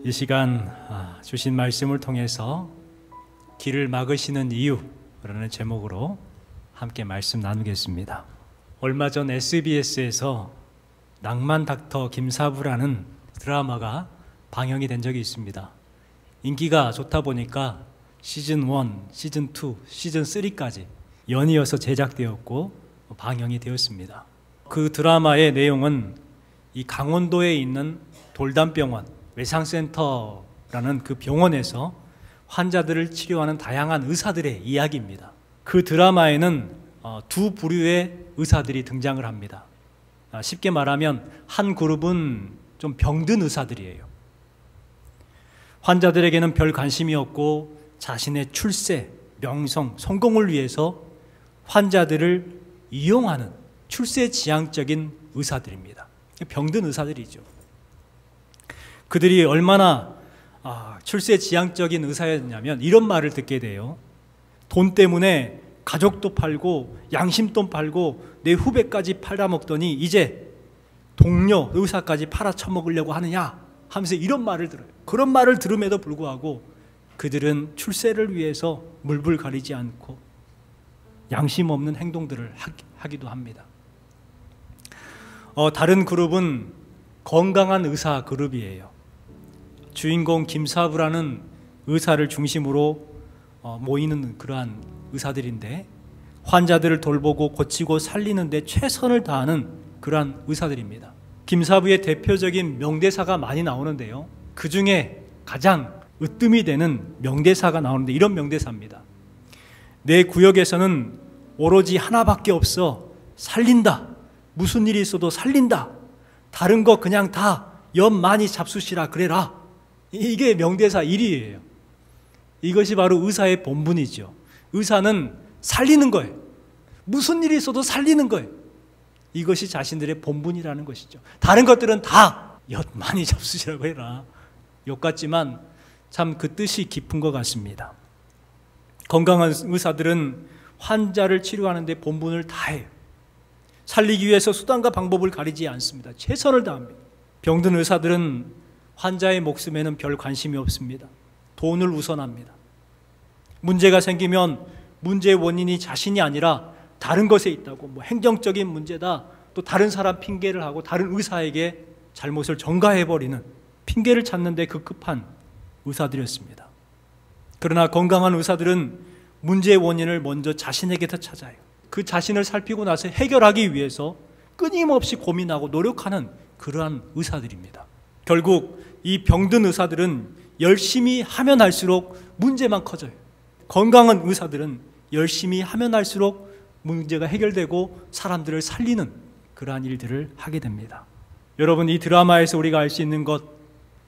이 시간 주신 말씀을 통해서 길을 막으시는 이유라는 제목으로 함께 말씀 나누겠습니다. 얼마 전 SBS에서 낭만 닥터 김사부라는 드라마가 방영이 된 적이 있습니다. 인기가 좋다 보니까 시즌 1, 시즌 2, 시즌 3까지 연이어서 제작되었고 방영이 되었습니다. 그 드라마의 내용은 이 강원도에 있는 돌담병원 외상센터라는 그 병원에서 환자들을 치료하는 다양한 의사들의 이야기입니다. 그 드라마에는 두 부류의 의사들이 등장을 합니다. 쉽게 말하면 한 그룹은 좀 병든 의사들이에요. 환자들에게는 별 관심이 없고 자신의 출세, 명성, 성공을 위해서 환자들을 이용하는 출세지향적인 의사들입니다. 병든 의사들이죠. 그들이 얼마나 출세지향적인 의사였냐면 이런 말을 듣게 돼요. 돈 때문에 가족도 팔고 양심도 팔고 내 후배까지 팔아먹더니 이제 동료 의사까지 팔아쳐먹으려고 하느냐 하면서 이런 말을 들어요. 그런 말을 들음에도 불구하고 그들은 출세를 위해서 물불 가리지 않고 양심 없는 행동들을 하기도 합니다. 다른 그룹은 건강한 의사 그룹이에요. 주인공 김사부라는 의사를 중심으로 모이는 그러한 의사들인데 환자들을 돌보고 고치고 살리는 데 최선을 다하는 그러한 의사들입니다. 김사부의 대표적인 명대사가 많이 나오는데요. 그 중에 가장 으뜸이 되는 명대사가 나오는데 이런 명대사입니다. 내 구역에서는 오로지 하나밖에 없어. 살린다. 무슨 일이 있어도 살린다. 다른 거 그냥 다 연 많이 잡수시라 그래라. 이게 명대사 1위예요. 이것이 바로 의사의 본분이죠. 의사는 살리는 거예요. 무슨 일이 있어도 살리는 거예요. 이것이 자신들의 본분이라는 것이죠. 다른 것들은 다 엿 많이 잡수시라고 해라. 욕 같지만 참 그 뜻이 깊은 것 같습니다. 건강한 의사들은 환자를 치료하는 데 본분을 다해요. 살리기 위해서 수단과 방법을 가리지 않습니다. 최선을 다합니다. 병든 의사들은 환자의 목숨에는 별 관심이 없습니다. 돈을 우선합니다. 문제가 생기면 문제의 원인이 자신이 아니라 다른 것에 있다고, 행정적인 문제다, 또 다른 사람 핑계를 하고 다른 의사에게 잘못을 전가해버리는 핑계를 찾는 데 급급한 의사들이었습니다. 그러나 건강한 의사들은 문제의 원인을 먼저 자신에게서 찾아요. 그 자신을 살피고 나서 해결하기 위해서 끊임없이 고민하고 노력하는 그러한 의사들입니다. 결국 이 병든 의사들은 열심히 하면 할수록 문제만 커져요. 건강한 의사들은 열심히 하면 할수록 문제가 해결되고 사람들을 살리는 그러한 일들을 하게 됩니다. 여러분, 이 드라마에서 우리가 알 수 있는 것,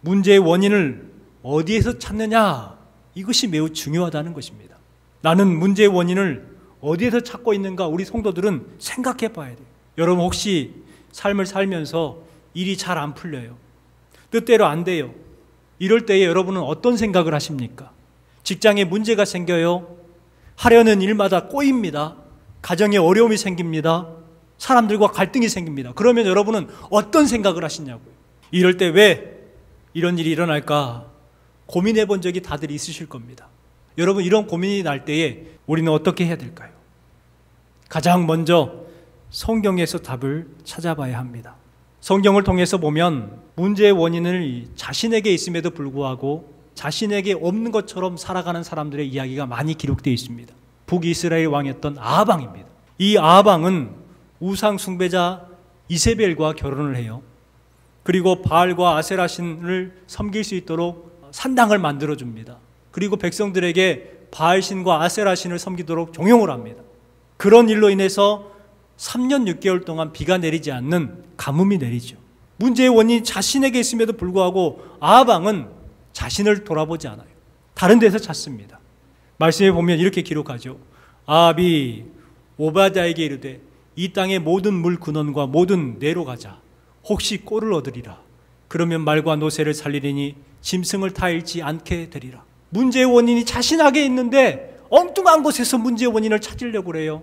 문제의 원인을 어디에서 찾느냐, 이것이 매우 중요하다는 것입니다. 나는 문제의 원인을 어디에서 찾고 있는가, 우리 성도들은 생각해 봐야 돼요. 여러분, 혹시 삶을 살면서 일이 잘 안 풀려요. 뜻대로 안 돼요. 이럴 때에 여러분은 어떤 생각을 하십니까? 직장에 문제가 생겨요. 하려는 일마다 꼬입니다. 가정에 어려움이 생깁니다. 사람들과 갈등이 생깁니다. 그러면 여러분은 어떤 생각을 하시냐고요. 이럴 때 왜 이런 일이 일어날까 고민해 본 적이 다들 있으실 겁니다. 여러분, 이런 고민이 날 때에 우리는 어떻게 해야 될까요? 가장 먼저 성경에서 답을 찾아봐야 합니다. 성경을 통해서 보면 문제의 원인을 자신에게 있음에도 불구하고 자신에게 없는 것처럼 살아가는 사람들의 이야기가 많이 기록되어 있습니다. 북이스라엘 왕이었던 아하방입니다. 이 아하방은 우상 숭배자 이세벨과 결혼을 해요. 그리고 바알과 아세라신을 섬길 수 있도록 산당을 만들어줍니다. 그리고 백성들에게 바알신과 아세라신을 섬기도록 종용을 합니다. 그런 일로 인해서 3년 6개월 동안 비가 내리지 않는 가뭄이 내리죠. 문제의 원인이 자신에게 있음에도 불구하고 아하방은 자신을 돌아보지 않아요. 다른 데서 찾습니다. 말씀에 보면 이렇게 기록하죠. 아합이 오바댜에게 이르되 이 땅의 모든 물 근원과 모든 내로 가자. 혹시 꼴을 얻으리라. 그러면 말과 노새를 살리리니 짐승을 다 잃지 않게 되리라. 문제의 원인이 자신에게 있는데 엉뚱한 곳에서 문제의 원인을 찾으려고 그래요.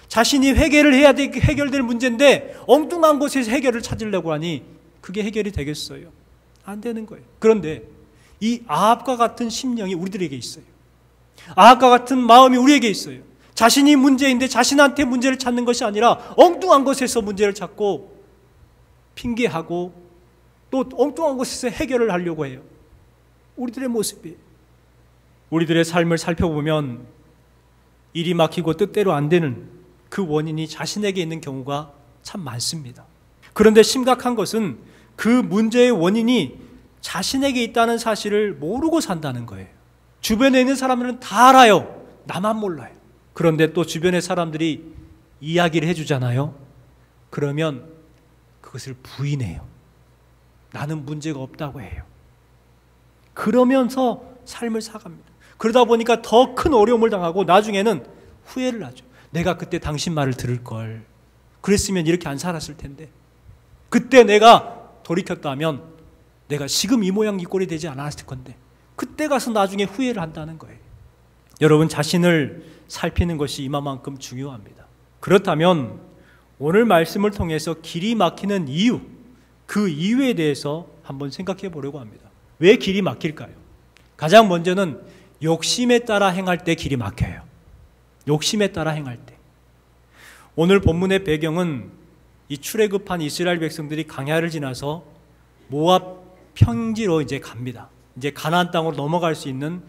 자신이 회개를 해야 해결될 문제인데 엉뚱한 곳에서 해결을 찾으려고 하니 그게 해결이 되겠어요? 안 되는 거예요. 그런데 이 아합과 같은 심령이 우리들에게 있어요. 아합과 같은 마음이 우리에게 있어요. 자신이 문제인데 자신한테 문제를 찾는 것이 아니라 엉뚱한 것에서 문제를 찾고 핑계하고 또 엉뚱한 것에서 해결을 하려고 해요. 우리들의 모습이에요. 우리들의 삶을 살펴보면 일이 막히고 뜻대로 안 되는 그 원인이 자신에게 있는 경우가 참 많습니다. 그런데 심각한 것은 그 문제의 원인이 자신에게 있다는 사실을 모르고 산다는 거예요. 주변에 있는 사람들은 다 알아요. 나만 몰라요. 그런데 또 주변의 사람들이 이야기를 해주잖아요. 그러면 그것을 부인해요. 나는 문제가 없다고 해요. 그러면서 삶을 살아갑니다. 그러다 보니까 더 큰 어려움을 당하고 나중에는 후회를 하죠. 내가 그때 당신 말을 들을 걸. 그랬으면 이렇게 안 살았을 텐데. 그때 내가 돌이켰다면 내가 지금 이 모양 이 꼴이 되지 않았을 건데. 그때 가서 나중에 후회를 한다는 거예요. 여러분, 자신을 살피는 것이 이만큼 중요합니다. 그렇다면 오늘 말씀을 통해서 길이 막히는 이유, 그 이유에 대해서 한번 생각해 보려고 합니다. 왜 길이 막힐까요? 가장 먼저는 욕심에 따라 행할 때 길이 막혀요. 욕심에 따라 행할 때. 오늘 본문의 배경은 이 출애굽한 이스라엘 백성들이 광야를 지나서 모압 평지로 이제 갑니다. 이제 가나안 땅으로 넘어갈 수 있는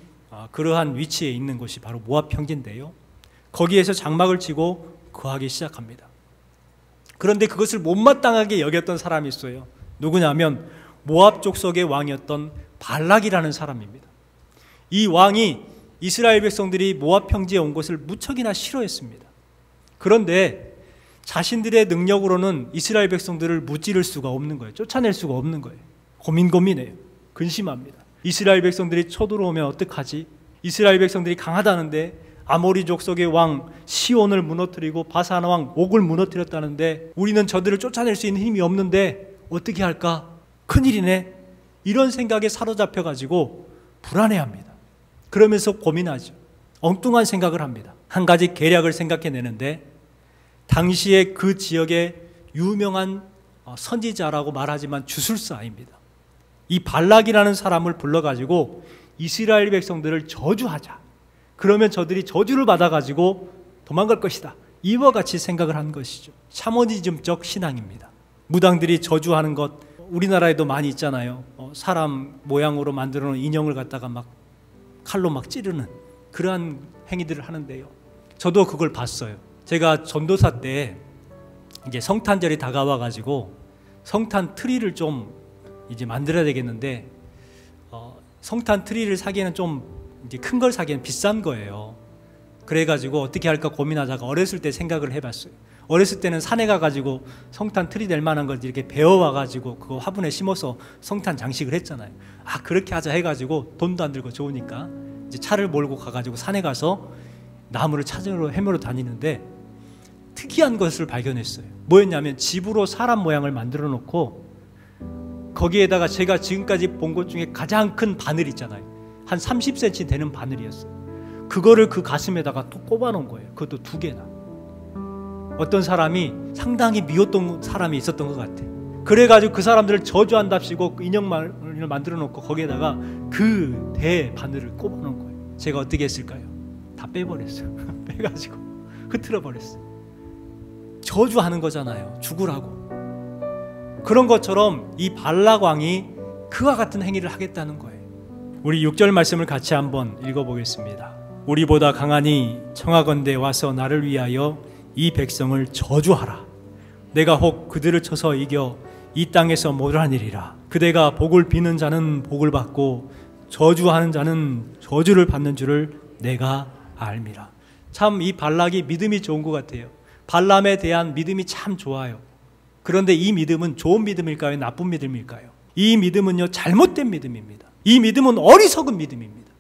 그러한 위치에 있는 곳이 바로 모압 평지인데요. 거기에서 장막을 치고 거하기 시작합니다. 그런데 그것을 못마땅하게 여겼던 사람이 있어요. 누구냐면 모압 족속의 왕이었던 발락이라는 사람입니다. 이 왕이 이스라엘 백성들이 모압 평지에 온 것을 무척이나 싫어했습니다. 그런데 자신들의 능력으로는 이스라엘 백성들을 무찌를 수가 없는 거예요. 쫓아낼 수가 없는 거예요. 고민해요. 근심합니다. 이스라엘 백성들이 쳐들어오면 어떡하지? 이스라엘 백성들이 강하다는데 아모리 족속의 왕 시온을 무너뜨리고 바산 왕 옥을 무너뜨렸다는데 우리는 저들을 쫓아낼 수 있는 힘이 없는데 어떻게 할까? 큰일이네. 이런 생각에 사로잡혀가지고 불안해합니다. 그러면서 고민하죠. 엉뚱한 생각을 합니다. 한 가지 계략을 생각해내는데 당시에 그 지역의 유명한 선지자라고 말하지만 주술사입니다. 이 발락이라는 사람을 불러가지고 이스라엘 백성들을 저주하자. 그러면 저들이 저주를 받아가지고 도망갈 것이다. 이와 같이 생각을 한 것이죠. 샤머니즘적 신앙입니다. 무당들이 저주하는 것 우리나라에도 많이 있잖아요. 사람 모양으로 만들어 놓은 인형을 갖다가 막 칼로 막 찌르는 그러한 행위들을 하는데요. 저도 그걸 봤어요. 제가 전도사 때 이제 성탄절이 다가와가지고 성탄 트리를 좀 이제 만들어야 되겠는데 성탄 트리를 사기에는 좀 이제 큰 걸 사기에는 비싼 거예요. 그래가지고 어떻게 할까 고민하다가 어렸을 때 생각을 해봤어요. 어렸을 때는 산에 가가지고 성탄 트리 될 만한 걸 이렇게 베어와가지고 그거 화분에 심어서 성탄 장식을 했잖아요. 아, 그렇게 하자 해가지고 돈도 안 들고 좋으니까 이제 차를 몰고 가가지고 산에 가서 나무를 찾으러 헤매러 다니는데 특이한 것을 발견했어요. 뭐였냐면 집으로 사람 모양을 만들어 놓고 거기에다가 제가 지금까지 본 것 중에 가장 큰 바늘 있잖아요. 한 30cm 되는 바늘이었어요. 그거를 그 가슴에다가 또 꼽아 놓은 거예요. 그것도 2개나. 어떤 사람이 상당히 미웠던 사람이 있었던 것 같아요. 그래가지고 그 사람들을 저주한답시고 인형을 만들어 놓고 거기에다가 그 대 바늘을 꼽아 놓은 거예요. 제가 어떻게 했을까요? 다 빼버렸어요. 빼가지고 흐트러 버렸어요. 저주하는 거잖아요. 죽으라고. 그런 것처럼 이 발락 왕이 그와 같은 행위를 하겠다는 거예요. 우리 6절 말씀을 같이 한번 읽어보겠습니다. 우리보다 강하니 청하건대 와서 나를 위하여 이 백성을 저주하라. 내가 혹 그들을 쳐서 이겨 이 땅에서 멸하니리라. 그대가 복을 비는 자는 복을 받고 저주하는 자는 저주를 받는 줄을 내가 알미라. 참 이 발락이 믿음이 좋은 것 같아요. 발람에 대한 믿음이 참 좋아요. 그런데 이 믿음은 좋은 믿음일까요? 나쁜 믿음일까요? 이 믿음은요, 잘못된 믿음입니다. 이 믿음은 어리석은 믿음입니다.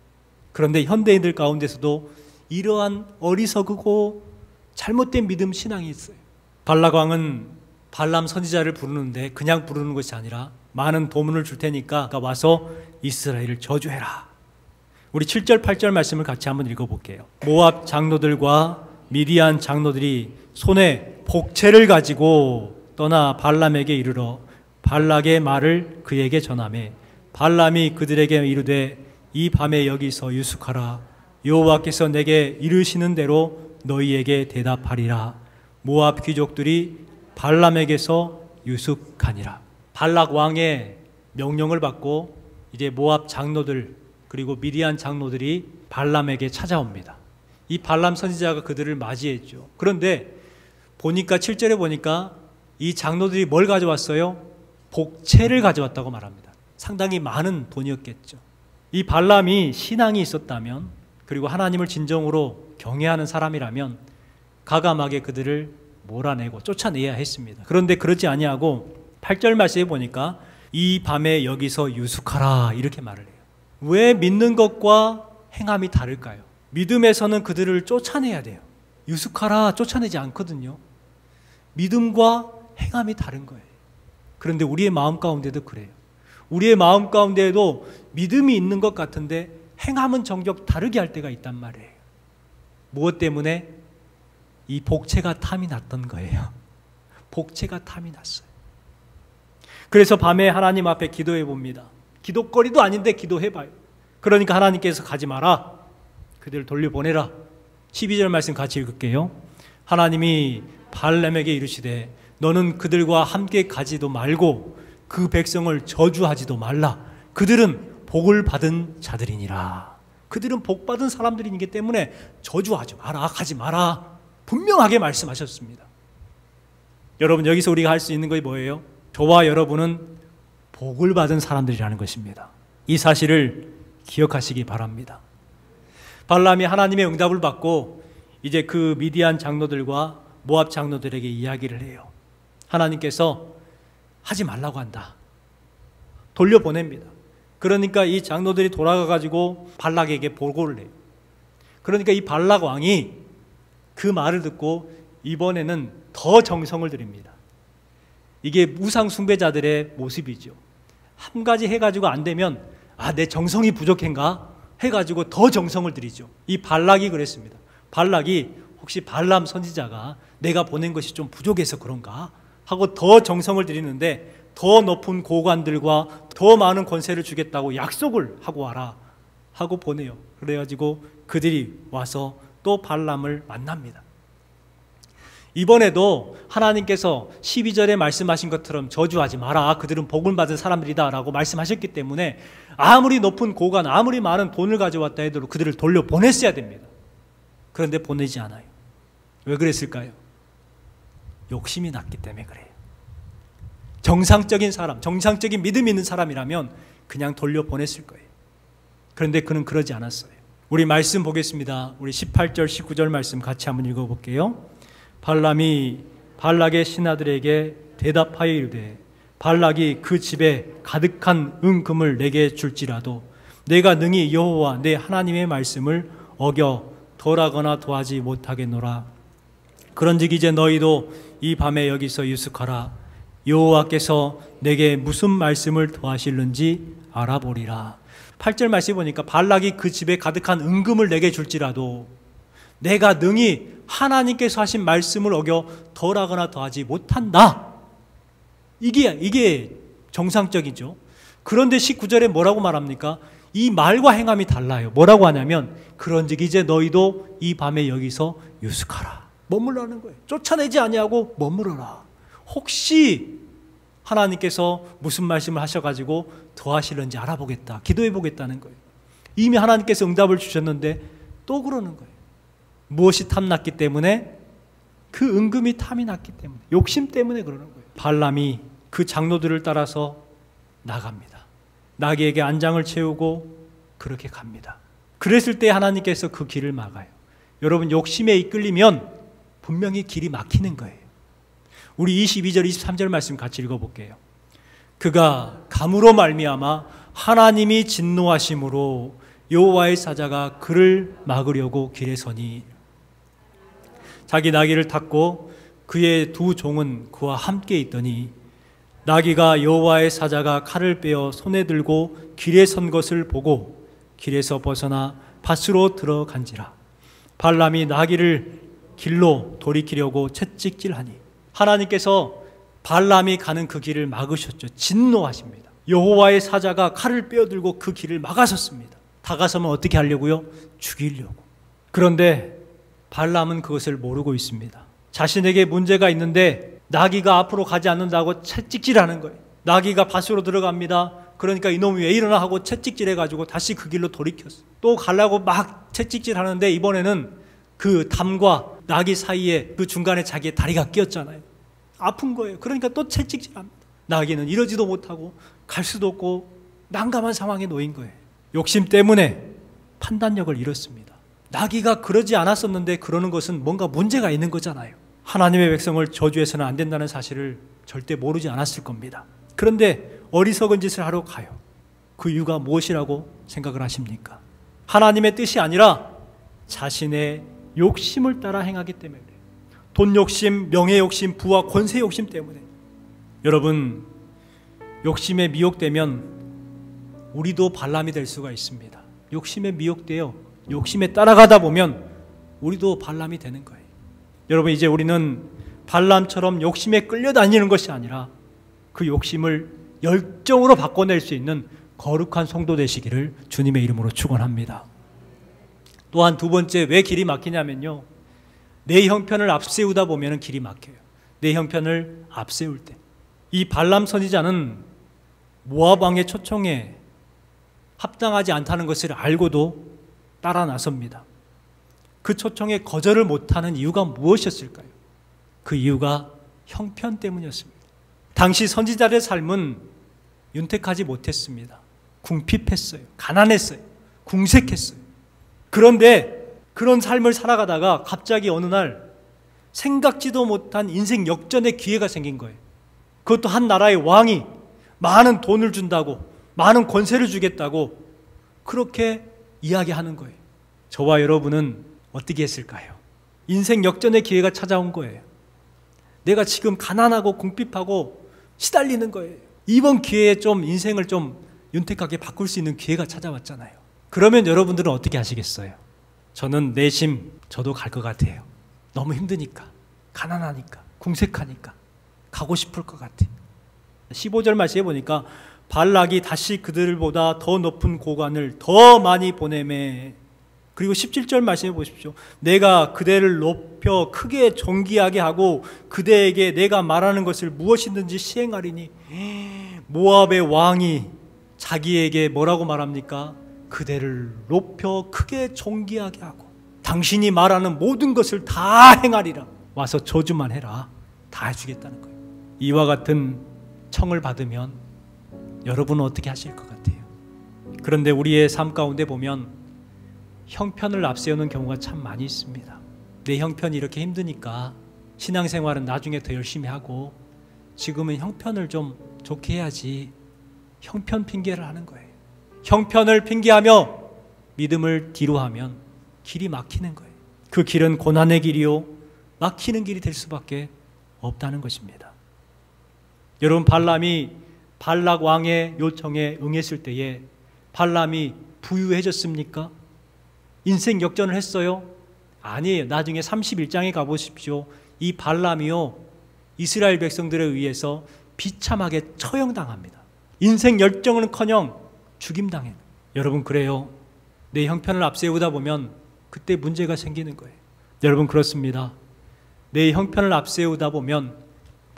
그런데 현대인들 가운데서도 이러한 어리석고 잘못된 믿음 신앙이 있어요. 발락 왕은 발람 선지자를 부르는데 그냥 부르는 것이 아니라 많은 도문을 줄 테니까 와서 이스라엘을 저주해라. 우리 7절 8절 말씀을 같이 한번 읽어볼게요. 모압 장로들과 미디안 장로들이 손에 복채를 가지고 떠나 발람에게 이르러 발락의 말을 그에게 전하매 발람이 그들에게 이르되 이 밤에 여기서 유숙하라. 여호와께서 내게 이르시는 대로 너희에게 대답하리라. 모압 귀족들이 발람에게서 유숙하니라. 발락 왕의 명령을 받고 이제 모압 장로들 그리고 미디안 장로들이 발람에게 찾아옵니다. 이 발람 선지자가 그들을 맞이했죠. 그런데 보니까 7절에 보니까 이 장로들이 뭘 가져왔어요? 복채를 가져왔다고 말합니다. 상당히 많은 돈이었겠죠. 이 발람이 신앙이 있었다면 그리고 하나님을 진정으로 경외하는 사람이라면 가감하게 그들을 몰아내고 쫓아내야 했습니다. 그런데 그렇지 아니하고 8절 말씀에 보니까 이 밤에 여기서 유숙하라 이렇게 말을 해요. 왜 믿는 것과 행함이 다를까요? 믿음에서는 그들을 쫓아내야 돼요. 유숙하라 쫓아내지 않거든요. 믿음과 행함이 다른 거예요. 그런데 우리의 마음 가운데도 그래요. 우리의 마음 가운데에도 믿음이 있는 것 같은데 행함은 정작 다르게 할 때가 있단 말이에요. 무엇 때문에? 이 복채가 탐이 났던 거예요. 복채가 탐이 났어요. 그래서 밤에 하나님 앞에 기도해 봅니다. 기도거리도 아닌데 기도해 봐요. 그러니까 하나님께서 가지 마라. 그들을 돌려보내라. 12절 말씀 같이 읽을게요. 하나님이 발람에게 이르시되 너는 그들과 함께 가지도 말고 그 백성을 저주하지도 말라. 그들은 복을 받은 자들이니라. 그들은 복 받은 사람들이기 때문에 저주하지 마라. 가지 마라. 분명하게 말씀하셨습니다. 여러분 여기서 우리가 할 수 있는 것이 뭐예요? 저와 여러분은 복을 받은 사람들이라는 것입니다. 이 사실을 기억하시기 바랍니다. 발람이 하나님의 응답을 받고 이제 그 미디안 장로들과 모압 장로들에게 이야기를 해요. 하나님께서 하지 말라고 한다. 돌려보냅니다. 그러니까 이 장로들이 돌아가가지고 발락에게 보고를 해요. 그러니까 이 발락 왕이 그 말을 듣고 이번에는 더 정성을 들입니다. 이게 우상 숭배자들의 모습이죠. 한 가지 해가지고 안 되면 내 정성이 부족한가 해가지고 더 정성을 들이죠. 이 발락이 그랬습니다. 발락이 혹시 발람 선지자가 내가 보낸 것이 좀 부족해서 그런가 하고 더 정성을 들이는데 더 높은 고관들과 더 많은 권세를 주겠다고 약속을 하고 와라 하고 보내요. 그래가지고 그들이 와서 또 발람을 만납니다. 이번에도 하나님께서 12절에 말씀하신 것처럼 저주하지 마라. 그들은 복을 받은 사람들이다 라고 말씀하셨기 때문에 아무리 높은 고관, 아무리 많은 돈을 가져왔다 해도 그들을 돌려보냈어야 됩니다. 그런데 보내지 않아요. 왜 그랬을까요? 욕심이 났기 때문에 그래요. 정상적인 사람, 정상적인 믿음이 있는 사람이라면 그냥 돌려보냈을 거예요. 그런데 그는 그러지 않았어요. 우리 말씀 보겠습니다. 우리 18절, 19절 말씀 같이 한번 읽어볼게요. 발람이 발락의 신하들에게 대답하여 이르되 발락이 그 집에 가득한 은금을 내게 줄지라도 내가 능히 여호와 내 하나님의 말씀을 어겨 덜하거나 더하지 못하겠노라. 그런즉 이제 너희도 이 밤에 여기서 유숙하라. 여호와께서 내게 무슨 말씀을 더하실는지 알아보리라. 8절 말씀 보니까 발락이 그 집에 가득한 은금을 내게 줄지라도 내가 능히 하나님께서 하신 말씀을 어겨 덜하거나 더하지 못한다. 이게 정상적이죠. 그런데 19절에 뭐라고 말합니까? 이 말과 행함이 달라요. 뭐라고 하냐면 그런즉 이제 너희도 이 밤에 여기서 유숙하라. 머물라는 거예요. 쫓아내지 아니하고 머물러라. 혹시 하나님께서 무슨 말씀을 하셔가지고 더하실는지 알아보겠다. 기도해 보겠다는 거예요. 이미 하나님께서 응답을 주셨는데 또 그러는 거예요. 무엇이 탐났기 때문에? 그 은금이 탐이 났기 때문에, 욕심 때문에 그러는 거예요. 발람이 그 장로들을 따라서 나갑니다. 나귀에게 안장을 채우고 그렇게 갑니다. 그랬을 때 하나님께서 그 길을 막아요. 여러분 욕심에 이끌리면 분명히 길이 막히는 거예요. 우리 22절 23절 말씀 같이 읽어볼게요. 그가 감으로 말미암아 하나님이 진노하심으로 여호와의 사자가 그를 막으려고 길에 서니 자기 나귀를 탔고 그의 두 종은 그와 함께 있더니 나귀가 여호와의 사자가 칼을 빼어 손에 들고 길에 선 것을 보고 길에서 벗어나 밭으로 들어간지라. 발람이 나귀를 길로 돌이키려고 채찍질하니 하나님께서 발람이 가는 그 길을 막으셨죠. 진노하십니다. 여호와의 사자가 칼을 빼어들고 그 길을 막아섰습니다. 다가서면 어떻게 하려고요? 죽이려고. 그런데 발람은 그것을 모르고 있습니다. 자신에게 문제가 있는데 나귀가 앞으로 가지 않는다고 채찍질하는 거예요. 나귀가 밭으로 들어갑니다. 그러니까 이놈이 왜 이러나 하고 채찍질해가지고 다시 그 길로 돌이켰어요. 또 가려고 막 채찍질하는데 이번에는 그 담과 나귀 사이에 그 중간에 자기의 다리가 끼었잖아요. 아픈 거예요. 그러니까 또 채찍질합니다. 나귀는 이러지도 못하고 갈 수도 없고 난감한 상황에 놓인 거예요. 욕심 때문에 판단력을 잃었습니다. 나귀가 그러지 않았었는데 그러는 것은 뭔가 문제가 있는 거잖아요. 하나님의 백성을 저주해서는 안 된다는 사실을 절대 모르지 않았을 겁니다. 그런데 어리석은 짓을 하러 가요. 그 이유가 무엇이라고 생각을 하십니까? 하나님의 뜻이 아니라 자신의 욕심을 따라 행하기 때문에 그래요. 돈 욕심, 명예 욕심, 부와 권세 욕심 때문에. 여러분, 욕심에 미혹되면 우리도 발람이 될 수가 있습니다. 욕심에 미혹되어 욕심에 따라가다 보면 우리도 발람이 되는 거예요. 여러분, 이제 우리는 발람처럼 욕심에 끌려다니는 것이 아니라 그 욕심을 열정으로 바꿔낼 수 있는 거룩한 성도 되시기를 주님의 이름으로 축원합니다. 또한 두 번째, 왜 길이 막히냐면요, 내 형편을 앞세우다 보면 길이 막혀요. 내 형편을 앞세울 때. 이 발람 선지자는 모압 왕의 초청에 합당하지 않다는 것을 알고도 따라 나섭니다. 그 초청에 거절을 못하는 이유가 무엇이었을까요? 그 이유가 형편 때문이었습니다. 당시 선지자의 삶은 윤택하지 못했습니다. 궁핍했어요. 가난했어요. 궁색했어요. 그런데 그런 삶을 살아가다가 갑자기 어느 날 생각지도 못한 인생 역전의 기회가 생긴 거예요. 그것도 한 나라의 왕이 많은 돈을 준다고, 많은 권세를 주겠다고 그렇게 이야기하는 거예요. 저와 여러분은 어떻게 했을까요? 인생 역전의 기회가 찾아온 거예요. 내가 지금 가난하고 궁핍하고 시달리는 거예요. 이번 기회에 좀 인생을 좀 윤택하게 바꿀 수 있는 기회가 찾아왔잖아요. 그러면 여러분들은 어떻게 하시겠어요? 저는 내심 저도 갈 것 같아요. 너무 힘드니까, 가난하니까, 궁색하니까 가고 싶을 것 같아요. 15절 말씀해 보니까 발락이 다시 그들보다 더 높은 고관을 더 많이 보내매. 그리고 17절 말씀해 보십시오. 내가 그대를 높여 크게 존귀하게 하고 그대에게 내가 말하는 것을 무엇이든지 시행하리니. 모압의 왕이 자기에게 뭐라고 말합니까? 그대를 높여 크게 존귀하게 하고 당신이 말하는 모든 것을 다 행하리라. 와서 저주만 해라. 다 해주겠다는 거예요. 이와 같은 청을 받으면 여러분은 어떻게 하실 것 같아요? 그런데 우리의 삶 가운데 보면 형편을 앞세우는 경우가 참 많이 있습니다. 내 형편이 이렇게 힘드니까 신앙생활은 나중에 더 열심히 하고 지금은 형편을 좀 좋게 해야지. 형편 핑계를 하는 거예요. 형편을 핑계하며 믿음을 뒤로 하면 길이 막히는 거예요. 그 길은 고난의 길이요 막히는 길이 될 수밖에 없다는 것입니다. 여러분, 발람이 발락 왕의 요청에 응했을 때에 발람이 부유해졌습니까? 인생 역전을 했어요? 아니에요. 나중에 31장에 가보십시오. 이 발람이요 이스라엘 백성들에 의해서 비참하게 처형당합니다. 인생 열정은커녕 죽임당해요. 여러분, 그래요. 내 형편을 앞세우다 보면 그때 문제가 생기는 거예요. 여러분, 그렇습니다. 내 형편을 앞세우다 보면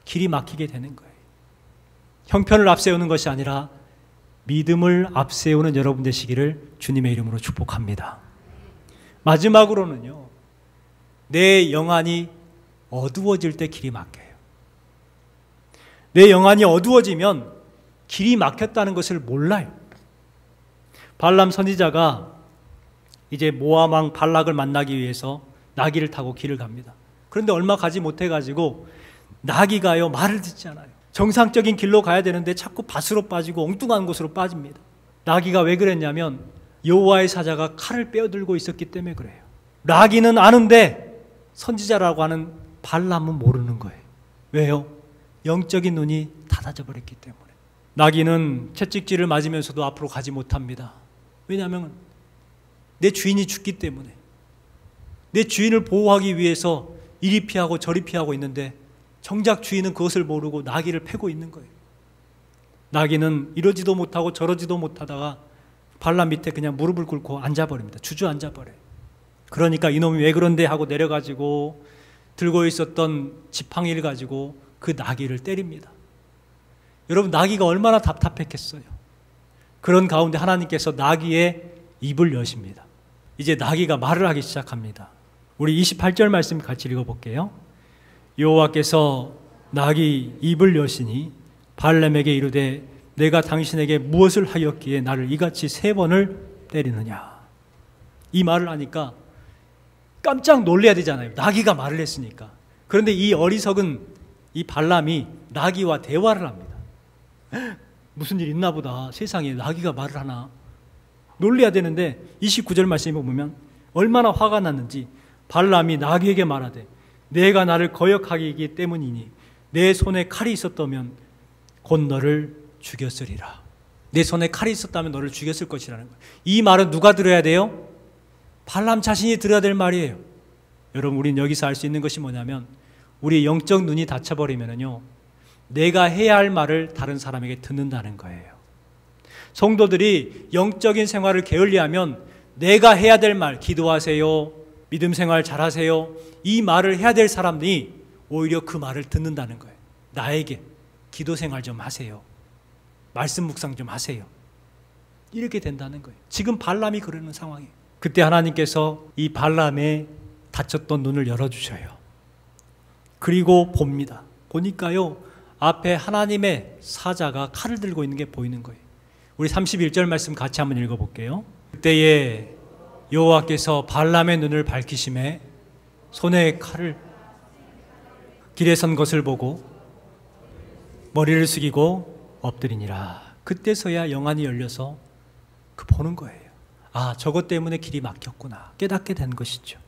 길이 막히게 되는 거예요. 형편을 앞세우는 것이 아니라 믿음을 앞세우는 여러분 되시기를 주님의 이름으로 축복합니다. 마지막으로는요, 내 영안이 어두워질 때 길이 막혀요. 내 영안이 어두워지면 길이 막혔다는 것을 몰라요. 발람 선지자가 이제 모압 왕 발락을 만나기 위해서 나귀를 타고 길을 갑니다. 그런데 얼마 가지 못해가지고 나귀가요 말을 듣지 않아요. 정상적인 길로 가야 되는데 자꾸 밭으로 빠지고 엉뚱한 곳으로 빠집니다. 나귀가 왜 그랬냐면 여호와의 사자가 칼을 빼어들고 있었기 때문에 그래요. 나귀는 아는데 선지자라고 하는 발람은 모르는 거예요. 왜요? 영적인 눈이 닫아져 버렸기 때문에. 나귀는 채찍질을 맞으면서도 앞으로 가지 못합니다. 왜냐하면 내 주인이 죽기 때문에. 내 주인을 보호하기 위해서 이리 피하고 저리 피하고 있는데 정작 주인은 그것을 모르고 나귀를 패고 있는 거예요. 나귀는 이러지도 못하고 저러지도 못하다가 발람 밑에 그냥 무릎을 꿇고 앉아버립니다. 주저앉아버려요. 그러니까 이놈이 왜 그런데 하고 내려가지고 들고 있었던 지팡이를 가지고 그 나귀를 때립니다. 여러분, 나귀가 얼마나 답답했겠어요. 그런 가운데 하나님께서 나귀의 입을 여십니다. 이제 나귀가 말을 하기 시작합니다. 우리 28절 말씀 같이 읽어볼게요. 여호와께서 나귀 입을 여시니 발람에게 이르되 내가 당신에게 무엇을 하였기에 나를 이같이 3번을 때리느냐. 이 말을 하니까 깜짝 놀라야 되잖아요. 나귀가 말을 했으니까. 그런데 이 어리석은 이 발람이 나귀와 대화를 합니다. 무슨 일 있나 보다. 세상에 나귀가 말을 하나. 놀라야 되는데 29절 말씀에 보면 얼마나 화가 났는지 발람이 나귀에게 말하되 내가 나를 거역하기 때문이니 내 손에 칼이 있었다면 곧 너를 죽였으리라. 내 손에 칼이 있었다면 너를 죽였을 것이라는 거예요. 이 말은 누가 들어야 돼요? 발람 자신이 들어야 될 말이에요. 여러분, 우리는 여기서 알 수 있는 것이 뭐냐면 우리의 영적 눈이 닫혀버리면요, 내가 해야 할 말을 다른 사람에게 듣는다는 거예요. 성도들이 영적인 생활을 게을리하면 내가 해야 될 말, 기도하세요, 믿음 생활 잘하세요, 이 말을 해야 될 사람들이 오히려 그 말을 듣는다는 거예요. 나에게 기도 생활 좀 하세요, 말씀 묵상 좀 하세요, 이렇게 된다는 거예요. 지금 발람이 그러는 상황이에요. 그때 하나님께서 이 발람의 닫혔던 눈을 열어주셔요. 그리고 봅니다. 보니까요, 앞에 하나님의 사자가 칼을 들고 있는 게 보이는 거예요. 우리 31절 말씀 같이 한번 읽어볼게요. 그때에 여호와께서 발람의 눈을 밝히심에 손에 칼을 길에 선 것을 보고 머리를 숙이고 엎드리니라. 그때서야 영안이 열려서 보는 거예요. 아, 저것 때문에 길이 막혔구나 깨닫게 된 것이죠.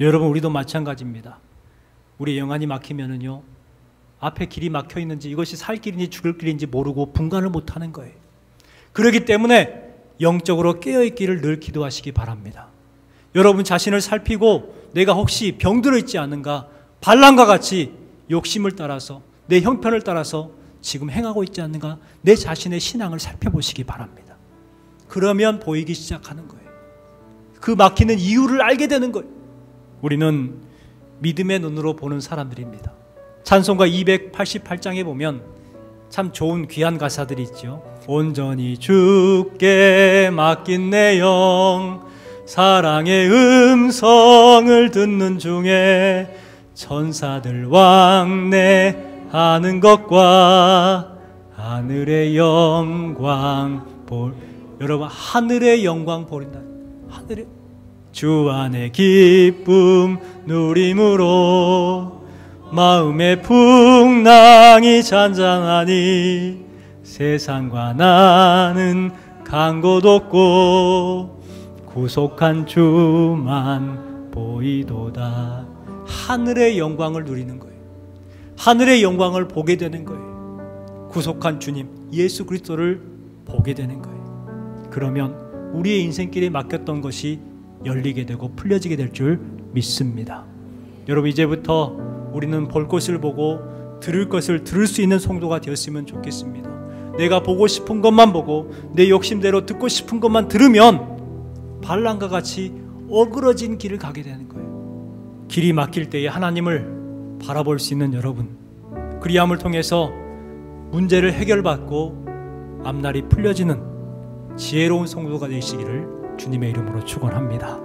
여러분, 우리도 마찬가지입니다. 우리 영안이 막히면은요, 앞에 길이 막혀 있는지 이것이 살 길인지 죽을 길인지 모르고 분간을 못하는 거예요. 그렇기 때문에 영적으로 깨어있기를 늘 기도하시기 바랍니다. 여러분 자신을 살피고 내가 혹시 병들어 있지 않은가, 발람과 같이 욕심을 따라서 내 형편을 따라서 지금 행하고 있지 않는가, 내 자신의 신앙을 살펴보시기 바랍니다. 그러면 보이기 시작하는 거예요. 그 막히는 이유를 알게 되는 거예요. 우리는 믿음의 눈으로 보는 사람들입니다. 찬송가 288장에 보면 참 좋은 귀한 가사들이 있죠. 온전히 주께 맡긴 내 영, 사랑의 음성을 듣는 중에 천사들 왕래하는 것과 하늘의 영광 여러분, 하늘의 영광 보린다. 하늘의 주 안에 기쁨 누림으로 마음의 풍랑이 잔잔하니 세상과 나는 간 곳 없고 구속한 주만 보이도다. 하늘의 영광을 누리는 거예요. 하늘의 영광을 보게 되는 거예요. 구속한 주님 예수 그리스도를 보게 되는 거예요. 그러면 우리의 인생길에 막혔던 것이 열리게 되고 풀려지게 될 줄 믿습니다. 여러분, 이제부터 우리는 볼 것을 보고 들을 것을 들을 수 있는 성도가 되었으면 좋겠습니다. 내가 보고 싶은 것만 보고 내 욕심대로 듣고 싶은 것만 들으면 발람과 같이 어그러진 길을 가게 되는 거예요. 길이 막힐 때에 하나님을 바라볼 수 있는 여러분, 그리함을 통해서 문제를 해결받고 앞날이 풀려지는 지혜로운 성도가 되시기를 주님의 이름으로 축원합니다.